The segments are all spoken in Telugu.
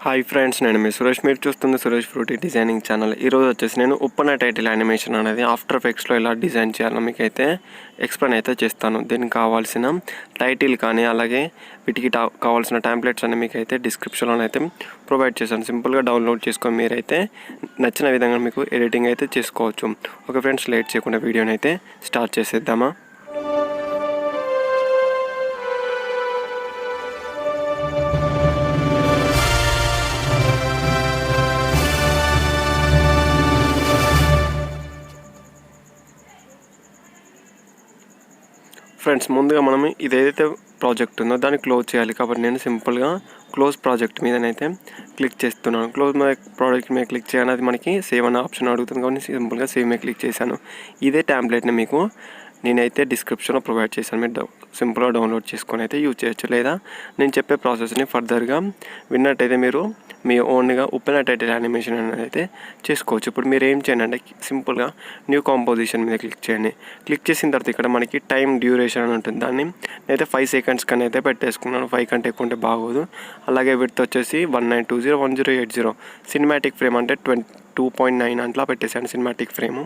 హాయ్ ఫ్రెండ్స్, నేను మీ సురేష్. మీరు చూస్తుంది సురేష్ ఫ్రూటీ డిజైనింగ్ ఛానల్. ఈరోజు వచ్చేసి నేను ఉప్పన టైటిల్ యానిమేషన్ అనేది ఆఫ్టర్ ఎఫెక్ట్స్లో ఎలా డిజైన్ చేయాలో మీకు అయితే ఎక్స్ప్లెయిన్ అయితే చేస్తాను. దీనికి కావాల్సిన టైటిల్ కానీ అలాగే వీటికి కావాల్సిన టెంప్లెట్స్ అన్ని మీకు అయితే డిస్క్రిప్షన్లో అయితే ప్రొవైడ్ చేశాను. సింపుల్గా డౌన్లోడ్ చేసుకొని మీరైతే నచ్చిన విధంగా మీకు ఎడిటింగ్ అయితే చేసుకోవచ్చు. ఓకే ఫ్రెండ్స్, లేట్ చేయకుండా వీడియోని అయితే స్టార్ట్ చేసేద్దామా. ఫ్రెండ్స్, ముందుగా మనం ఇదేదైతే ప్రాజెక్ట్ ఉందో దాన్ని క్లోజ్ చేయాలి. కాబట్టి నేను సింపుల్గా క్లోజ్ ప్రాజెక్ట్ మీదనైతే క్లిక్ చేస్తున్నాను. క్లోజ్ ప్రాజెక్ట్ మీద క్లిక్ చేయాలి. అది మనకి సేవ్ అనే ఆప్షన్ అడుగుతుంది కాబట్టి సింపుల్గా సేవ్ మీద క్లిక్ చేశాను. ఇదే టెంప్లెట్ని మీకు నేనైతే డిస్క్రిప్షన్లో ప్రొవైడ్ చేశాను. మీరు సింపుల్గా డౌన్లోడ్ చేసుకొని అయితే యూజ్ చేయొచ్చు. లేదా నేను చెప్పే ప్రాసెస్ని ఫర్దర్గా విన్నట్టయితే మీరు మీ ఓన్గా ఉప్పెన టైటిల్ యానిమేషన్ అనేది అయితే చేసుకోవచ్చు. ఇప్పుడు మీరు ఏం చేయండి అంటే సింపుల్గా న్యూ కాంపోజిషన్ మీద క్లిక్ చేయండి. క్లిక్ చేసిన తర్వాత ఇక్కడ మనకి టైం డ్యూరేషన్ అని ఉంటుంది. దాన్ని నేనైతే 5 seconds కన్నా అయితే పెట్టేసుకున్నాను. 5 కంటే ఎక్కువ ఉంటే బాగోదు. అలాగే విడ్త్ వచ్చేసి 19201080. సినిమాటిక్ ఫ్రేమ్ అంటే 2.9 అట్లా పెట్టేశాను సినిమాటిక్ ఫ్రేము.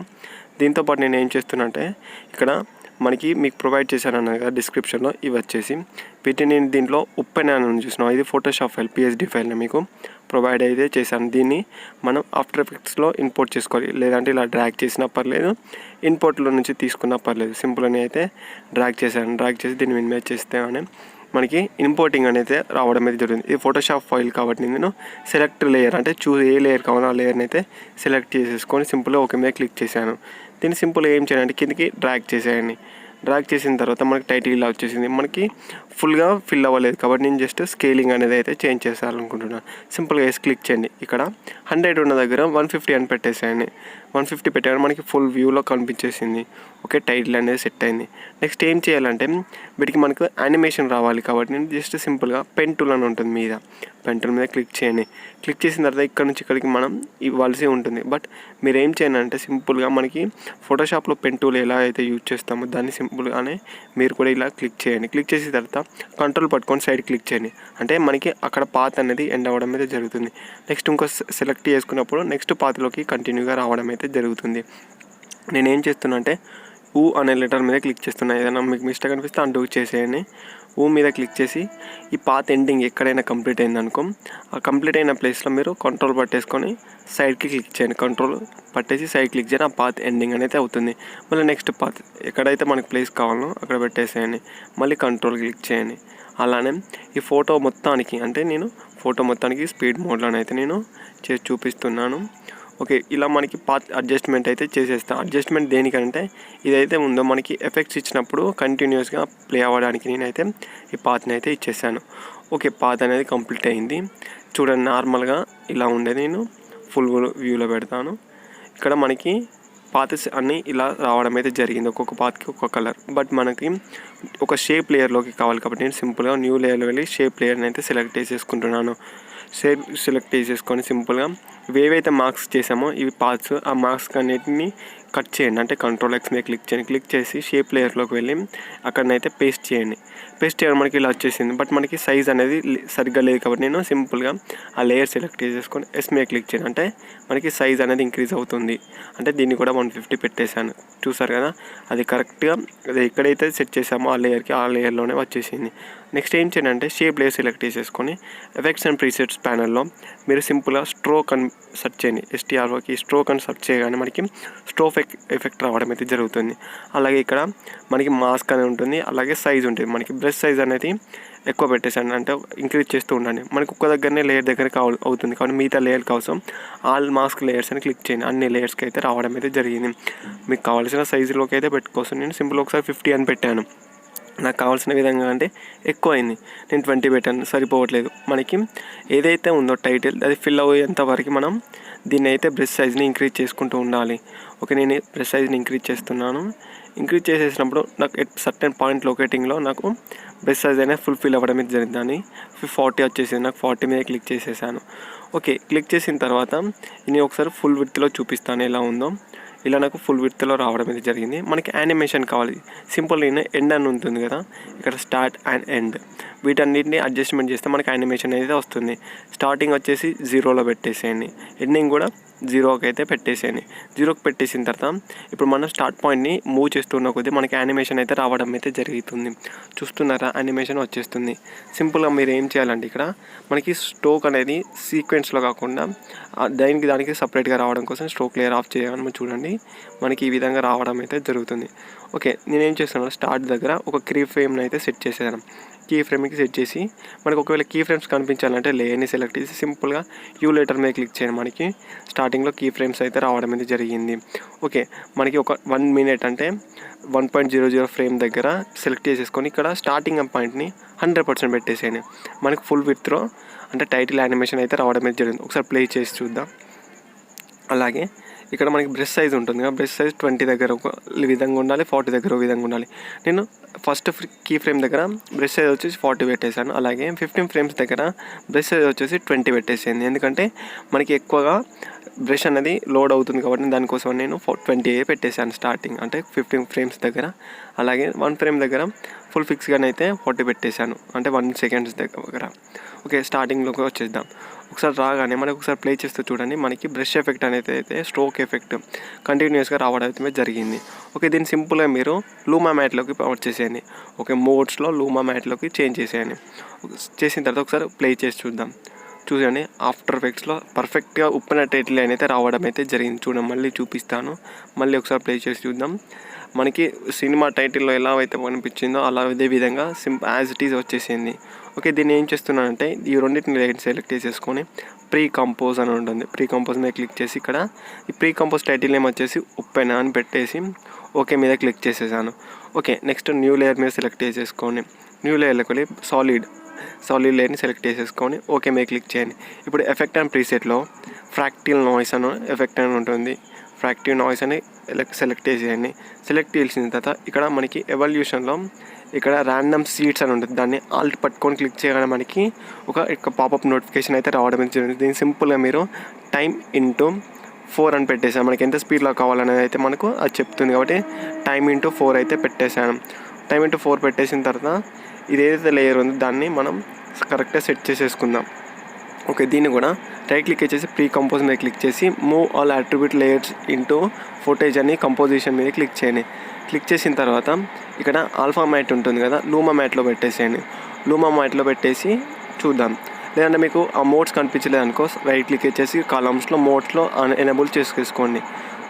దీంతోపాటు నేను ఏం చేస్తున్నా అంటే ఇక్కడ మనకి మీకు ప్రొవైడ్ చేశాను అన్నది కదా డిస్క్రిప్షన్లో, ఇవి వచ్చేసి వీటిని నేను దీంట్లో ఉప్పెన అని చూసినాను. ఇది ఫోటోషాప్ ఫైల్, పిఎస్డి ఫైల్ని మీకు ప్రొవైడ్ అయితే చేశాను. దీన్ని మనం ఆఫ్టర్ ఎఫెక్ట్స్లో ఇంపోర్ట్ చేసుకోవాలి. లేదంటే ఇలా డ్రాగ్ చేసినా పర్లేదు, ఇంపోర్ట్లో నుంచి తీసుకున్నా పర్లేదు. సింపుల్ని అయితే డ్రాగ్ చేశాను. డ్రాగ్ చేసి దీన్ని మినిమైజ్ చేస్తే అని మనకి ఇంపోర్టింగ్ అనేది రావడం అయితే జరుగుతుంది. ఇది ఫోటోషాప్ ఫైల్ కాబట్టి నేను సెలెక్ట్ లేయర్ అంటే ఏ లేయర్ కావాలో ఆ లేయర్ని అయితే సెలెక్ట్ చేసేసుకొని సింపుల్గా ఓకే మీద క్లిక్ చేశాను. దీన్ని సింపుల్గా ఏం చేయాలంటే కిందకి డ్రాగ్ చేసేయండి. డ్రాగ్ చేసిన తర్వాత మనకి టైటిల్ ఇలా వచ్చేసింది. మనకి ఫుల్గా ఫిల్ అవ్వలేదు కాబట్టి నేను జస్ట్ స్కేలింగ్ అనేది అయితే చేంజ్ చేయాలనుకుంటున్నాను. సింపుల్గా వేసి క్లిక్ చేయండి. ఇక్కడ 100 ఉన్న దగ్గర 150 అని పెట్టేసేయండి. 150 పెట్టాను, మనకి ఫుల్ వ్యూలో కనిపించేసింది. ఓకే, టైటిల్ అనేది సెట్ అయింది. నెక్స్ట్ ఏం చేయాలంటే వీటికి మనకు యానిమేషన్ రావాలి కాబట్టి నేను జస్ట్ సింపుల్గా పెన్ టూల్ అని ఉంటుంది మీద, పెన్ టూల్ మీద క్లిక్ చేయండి. క్లిక్ చేసిన తర్వాత ఇక్కడ నుంచి ఇక్కడికి మనం ఇవ్వాల్సి ఉంటుంది. బట్ మీరు ఏం చేయండి అంటే సింపుల్గా మనకి ఫోటోషాప్లో పెన్ టూల్ ఎలా అయితే యూజ్ చేస్తామో దాన్ని సింపుల్గానే మీరు కూడా ఇలా క్లిక్ చేయండి. క్లిక్ చేసిన తర్వాత కంట్రోల్ పట్టుకొని సైడ్ క్లిక్ చేయండి. అంటే మనకి అక్కడ పాత్ అనేది ఎండ్ అవ్వడం అయితే జరుగుతుంది. నెక్స్ట్ ఇంకో సెలెక్ట్ చేసుకున్నప్పుడు నెక్స్ట్ పాత్లోకి కంటిన్యూగా రావడం అయితే జరుగుతుంది. నేనేం చేస్తున్నా అంటే ఊ అనే లెటర్ మీద క్లిక్ చేస్తున్నా. ఏదైనా మీకు మిస్టేక్ అనిపిస్తే అంటూ చేసేయండి. ఊ మీద క్లిక్ చేసి ఈ పాత్ ఎండింగ్ ఎక్కడైనా కంప్లీట్ అయిందనుకో, ఆ కంప్లీట్ అయిన ప్లేస్లో మీరు కంట్రోల్ పట్టేసుకొని సైడ్కి క్లిక్ చేయండి. కంట్రోల్ పట్టేసి సైడ్ క్లిక్ చేయండి. ఆ పాత్ ఎండింగ్ అనేది అవుతుంది. మళ్ళీ నెక్స్ట్ పాత్ ఎక్కడైతే మనకి ప్లేస్ కావాలో అక్కడ పెట్టేసేయండి. మళ్ళీ కంట్రోల్ క్లిక్ చేయండి. అలానే ఈ ఫోటో మొత్తానికి అంటే నేను ఫోటో మొత్తానికి స్పీడ్ మోడ్లోనైతే నేను చేసి చూపిస్తున్నాను. ఓకే, ఇలా మనకి పాత్ అడ్జస్ట్మెంట్ అయితే చేసేస్తాను. అడ్జస్ట్మెంట్ దేనికంటే ఇదైతే ఉందో మనకి ఎఫెక్ట్స్ ఇచ్చినప్పుడు కంటిన్యూస్గా ప్లే అవ్వడానికి నేనైతే ఈ పాత్ని అయితే ఇచ్చేసాను. ఓకే, పాత్ అనేది కంప్లీట్ అయింది. చూడండి, నార్మల్గా ఇలా ఉండేది. నేను ఫుల్ వ్యూలో పెడతాను. ఇక్కడ మనకి పాత్స్ అన్నీ ఇలా రావడం అయితే జరిగింది. ఒక్కొక్క పాత్కి ఒక్కొక్క కలర్. బట్ మనకి ఒక షేప్ లేయర్లోకి కావాలి కాబట్టి నేను సింపుల్గా న్యూ లేయర్లో వెళ్ళి షేప్ లేయర్ని అయితే సెలెక్ట్ చేసేసుకుంటున్నాను. షేప్ సెలెక్ట్ చేసేసుకొని సింపుల్గా ఏవైతే మార్క్స్ చేసామో ఇవి పార్ట్స్, ఆ మార్క్స్ అన్నిటిని కట్ చేయండి. అంటే కంట్రోల్ ఎక్స్ మీద క్లిక్ చేయండి. క్లిక్ చేసి షేప్ లేయర్లోకి వెళ్ళి అక్కడనైతే పేస్ట్ చేయండి. పేస్ట్ చేయడం మనకి ఇలా వచ్చేసింది. బట్ మనకి సైజ్ అనేది సరిగ్గా లేదు కాబట్టి నేను సింపుల్గా ఆ లేయర్ సెలెక్ట్ చేసేసుకొని ఎస్ మీద క్లిక్ చేయండి. అంటే మనకి సైజ్ అనేది ఇంక్రీజ్ అవుతుంది. అంటే దీన్ని కూడా 150 పెట్టేశాను. చూసారు కదా, అది కరెక్ట్గా అది ఎక్కడైతే సెట్ చేసామో ఆ లేయర్కి ఆ లేయర్లోనే వచ్చేసింది. నెక్స్ట్ ఏం చేయండి అంటే షేప్ లేయర్ సెలెక్ట్ చేసేసుకొని ఎఫెక్ట్స్ అండ్ ప్రీసెట్స్ ప్యానల్లో మీరు సింపుల్గా స్ట్రోక్ అని సెర్చ్ చేయండి. ఎస్టీఆర్ఓకి స్ట్రోక్ అని సెర్చ్ చేయగానే మనకి స్ట్రోక్ ఎఫెక్ట్ రావడం అయితే జరుగుతుంది. అలాగే ఇక్కడ మనకి మాస్క్ అనేది ఉంటుంది. అలాగే సైజ్ ఉంటుంది. మనకి బ్రష్ సైజ్ అనేది ఎక్కువ పెట్టేసాను, అంటే ఇంక్రీజ్ చేస్తూ ఉండండి. మనకి ఒక్క దగ్గరనే లేయర్ దగ్గర అవుతుంది కాబట్టి మిగతా లేయర్ కోసం ఆల్ మాస్క్ లేయర్స్ అని క్లిక్ చేయండి. అన్ని లేయర్స్కి అయితే రావడం అయితే జరిగింది. మీకు కావాల్సిన సైజులోకి అయితే పెట్టుకోవచ్చు. నేను సింపుల్ ఒకసారి 50 అని పెట్టాను. నాకు కావాల్సిన విధంగా అంటే ఎక్కువ అయింది. నేను 20 పెట్టాను, సరిపోవట్లేదు. మనకి ఏదైతే ఉందో టైటిల్ అది ఫిల్ అయ్యేంత వరకు మనం దీన్ని అయితే బ్రష్ సైజ్ని ఇంక్రీజ్ చేసుకుంటూ ఉండాలి. ఓకే, నేను బ్రష్ సైజ్ని ఇంక్రీజ్ చేస్తున్నాను. ఇంక్రీజ్ చేసేసినప్పుడు నాకు సర్టెన్ పాయింట్ లొకేటింగ్లో నాకు బ్రష్ సైజ్ అనేది ఫుల్ఫిల్ అవ్వడం అయితే జరిగింది. అని 40 వచ్చేసింది. నాకు 40 మీద క్లిక్ చేసేసాను. ఓకే, క్లిక్ చేసిన తర్వాత నేను ఒకసారి ఫుల్ విడ్త్లో చూపిస్తాను ఎలా ఉందో. ఇలా నాకు ఫుల్ విడ్త్లో రావడం అయితే జరిగింది. మనకి యానిమేషన్ కావాలి. సింపుల్ ఎండ్ అని ఉంటుంది కదా, ఇక్కడ స్టార్ట్ అండ్ ఎండ్ వీటన్నిటిని అడ్జస్ట్మెంట్ చేస్తే మనకి యానిమేషన్ అయితే వస్తుంది. స్టార్టింగ్ వచ్చేసి 0లో పెట్టేసేయండి, ఎండింగ్ కూడా 0కి అయితే పెట్టేసేయండి. 0కి పెట్టేసిన తర్వాత ఇప్పుడు మనం స్టార్ట్ పాయింట్ని మూవ్ చేస్తున్న కొద్దీ మనకి యానిమేషన్ అయితే రావడం అయితే జరుగుతుంది. చూస్తున్నారా, యానిమేషన్ వచ్చేస్తుంది. సింపుల్గా మీరు ఏం చేయాలంటే ఇక్కడ మనకి స్ట్రోక్ అనేది సీక్వెన్స్లో కాకుండా దానికి సపరేట్గా రావడం కోసం స్ట్రోక్ లేయర్ ఆఫ్ చేయాలని చూడండి, మనకి ఈ విధంగా రావడం అయితే జరుగుతుంది. ఓకే, నేనేం చేస్తున్నాను, స్టార్ట్ దగ్గర ఒక కీ ఫ్రేమ్ని అయితే సెట్ చేసేదాను. కీ ఫ్రేమ్కి సెట్ చేసి మనకు ఒకవేళ కీ ఫ్రేమ్స్ కనిపించాలంటే లేయర్ని సెలెక్ట్ చేసి సింపుల్గా యూ లెటర్ మీద క్లిక్ చేయండి. మనకి స్టార్టింగ్లో కీ ఫ్రేమ్స్ అయితే రావడం అయితే జరిగింది. ఓకే, మనకి ఒక 1 minute అంటే 1.00 ఫ్రేమ్ దగ్గర సెలెక్ట్ చేసేసుకొని ఇక్కడ స్టార్టింగ్ పాయింట్ని 100% పెట్టేసేయండి. మనకి ఫుల్ విత్లో అంటే టైటిల్ యానిమేషన్ అయితే రావడం అయితే జరిగింది. ఒకసారి ప్లే చేసి చూద్దాం. అలాగే ఇక్కడ మనకి బ్రష్ సైజ్ ఉంటుంది కదా, బ్రష్ సైజ్ 20 దగ్గర ఒక విధంగా ఉండాలి, 40 దగ్గర ఒక విధంగా ఉండాలి. నేను ఫస్ట్ కీ ఫ్రేమ్ దగ్గర బ్రష్ సైజ్ వచ్చేసి 40 పెట్టేశాను. అలాగే 15 ఫ్రేమ్స్ దగ్గర బ్రష్ సైజ్ వచ్చేసి 20 పెట్టేసింది. ఎందుకంటే మనకి ఎక్కువగా బ్రష్ అనేది లోడ్ అవుతుంది కాబట్టి దానికోసం నేను 20 పెట్టేశాను స్టార్టింగ్, అంటే 15 ఫ్రేమ్స్ దగ్గర. అలాగే 1 ఫ్రేమ్ దగ్గర ఫుల్ ఫిక్స్గానైతే 40 పెట్టేశాను, అంటే 1 seconds దగ్గర. ఓకే, స్టార్టింగ్లోకి వచ్చేద్దాం. ఒకసారి రాగానే మనకి ఒకసారి ప్లే చేస్తే చూడండి, మనకి బ్రష్ ఎఫెక్ట్ అనేది అయితే స్ట్రోక్ ఎఫెక్ట్ కంటిన్యూస్గా రావడం అయితే జరిగింది. ఓకే, దీన్ని సింపుల్గా మీరు లూమా మ్యాట్లోకి వచ్చేసేయండి. ఓకే, మోడ్స్లో లూమా మ్యాట్లోకి చేంజ్ చేసేయండి. చేసిన తర్వాత ఒకసారి ప్లే చేసి చూద్దాం. చూడండి, ఆఫ్టర్ ఎఫెక్ట్స్లో పర్ఫెక్ట్గా ఉప్పెన టైటిల్ అయితే రావడం అయితే జరిగింది. చూడండి, మళ్ళీ చూపిస్తాను, మళ్ళీ ఒకసారి ప్లే చేసి చూద్దాం. మనకి సినిమా టైటిల్లో ఎలా అయితే కనిపించిందో అలా అదే విధంగా యాజ్ ఇట్ ఈజ్ వచ్చేసింది. ఓకే, దీన్ని ఏం చేస్తున్నానంటే ఈ రెండింటిని సెలెక్ట్ చేసేసుకొని ప్రీ కంపోజ్ అని ఉంటుంది. ప్రీ కంపోజ్ మీద క్లిక్ చేసి ఇక్కడ ఈ ప్రీ కంపోజ్ టైటిల్ నేమ్ వచ్చేసి ఉప్పెన అని పెట్టేసి ఓకే మీద క్లిక్ చేసేసాను. ఓకే, నెక్స్ట్ న్యూ లేయర్ మీద సెలెక్ట్ చేసేసుకొని న్యూ లేయర్లోకి వెళ్ళి సాలిడ్ లేయర్ని సెలెక్ట్ చేసేసుకొని ఓకే మీద క్లిక్ చేయండి. ఇప్పుడు ఎఫెక్ట్ అండ్ ప్రీసెట్లో ఫ్రాక్టిల్ నాయిస్ అని ఎఫెక్ట్ అని ఉంటుంది. ఫ్రాక్టివ్ నాయిస్ అని సెలెక్ట్ చేసేయండి. సెలెక్ట్ చేసిన తర్వాత ఇక్కడ మనకి ఎవల్యూషన్లో ఇక్కడ ర్యాండమ్ సీట్స్ అని ఉంటుంది, దాన్ని ఆల్ట్ పట్టుకొని క్లిక్ చేయగానే మనకి ఒక పాపప్ నోటిఫికేషన్ అయితే రావడం జరిగింది. దీన్ని సింపుల్గా మీరు టైం ఇంటూ 4 అని పెట్టేసాను. మనకి ఎంత స్పీడ్లో కావాలనేది అయితే మనకు అది చెప్తుంది కాబట్టి టైం ఇంటూ 4 అయితే పెట్టేశాను. టైం ఇంటూ 4 పెట్టేసిన తర్వాత ఇదేదైతే లేయర్ ఉందో దాన్ని మనం కరెక్ట్గా సెట్ చేసేసుకుందాం. ఓకే, దీన్ని కూడా రైట్ క్లిక్ చేసి ప్రీ కంపోజ్ మీద క్లిక్ చేసి move all attribute layers into footage అని కంపోజిషన్ మీద క్లిక్ చేయండి. క్లిక్ చేసిన తర్వాత ఇక్కడ ఆల్ఫా మ్యాట్ ఉంటుంది కదా, లూమా మ్యాట్లో పెట్టేసేయండి. లూమా మ్యాట్లో పెట్టేసి చూద్దాం. లేదంటే మీకు ఆ మోడ్స్ కనిపించలేదు అనుకో, రైట్ క్లిక్ చేసి కాలమ్స్లో మోడ్స్లో ఎనేబుల్ చేసుకోండి.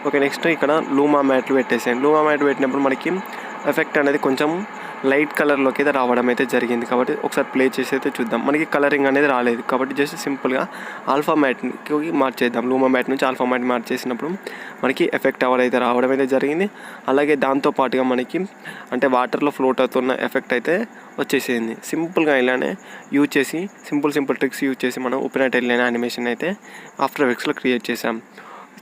ఓకే, నెక్స్ట్ ఇక్కడ లూమా మ్యాట్లు పెట్టేసేయండి. లూమా మ్యాట్ పెట్టినప్పుడు మనకి ఎఫెక్ట్ అనేది కొంచెం లైట్ కలర్లోకి అయితే రావడం అయితే జరిగింది. కాబట్టి ఒకసారి ప్లే చేసి అయితే చూద్దాం. మనకి కలరింగ్ అనేది రాలేదు కాబట్టి జస్ట్ సింపుల్గా ఆల్ఫా మ్యాట్కి మార్చేద్దాం. లూమా మ్యాట్ నుంచి ఆల్ఫా మ్యాట్ మార్చేసినప్పుడు మనకి ఎఫెక్ట్ అయితే రావడం అయితే జరిగింది. అలాగే దాంతోపాటుగా మనకి అంటే వాటర్లో ఫ్లోట్ అవుతున్న ఎఫెక్ట్ అయితే వచ్చేసింది. సింపుల్గా ఇలానే యూజ్ చేసి సింపుల్ ట్రిక్స్ యూజ్ చేసి మనం ఉప్పెన టైటిల్ యానిమేషన్ అయితే ఆఫ్టర్ ఎఫెక్ట్స్లో క్రియేట్ చేసాం.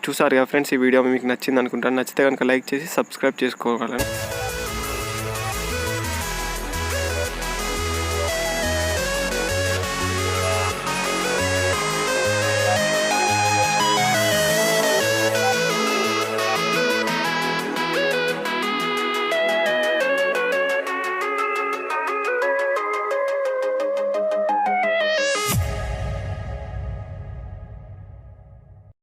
చూసారు కదా ఫ్రెండ్స్, ఈ వీడియో మీకు నచ్చింది అనుకుంటాను. నచ్చితే కనుక లైక్ చేసి సబ్స్క్రైబ్ చేసుకోగలరు.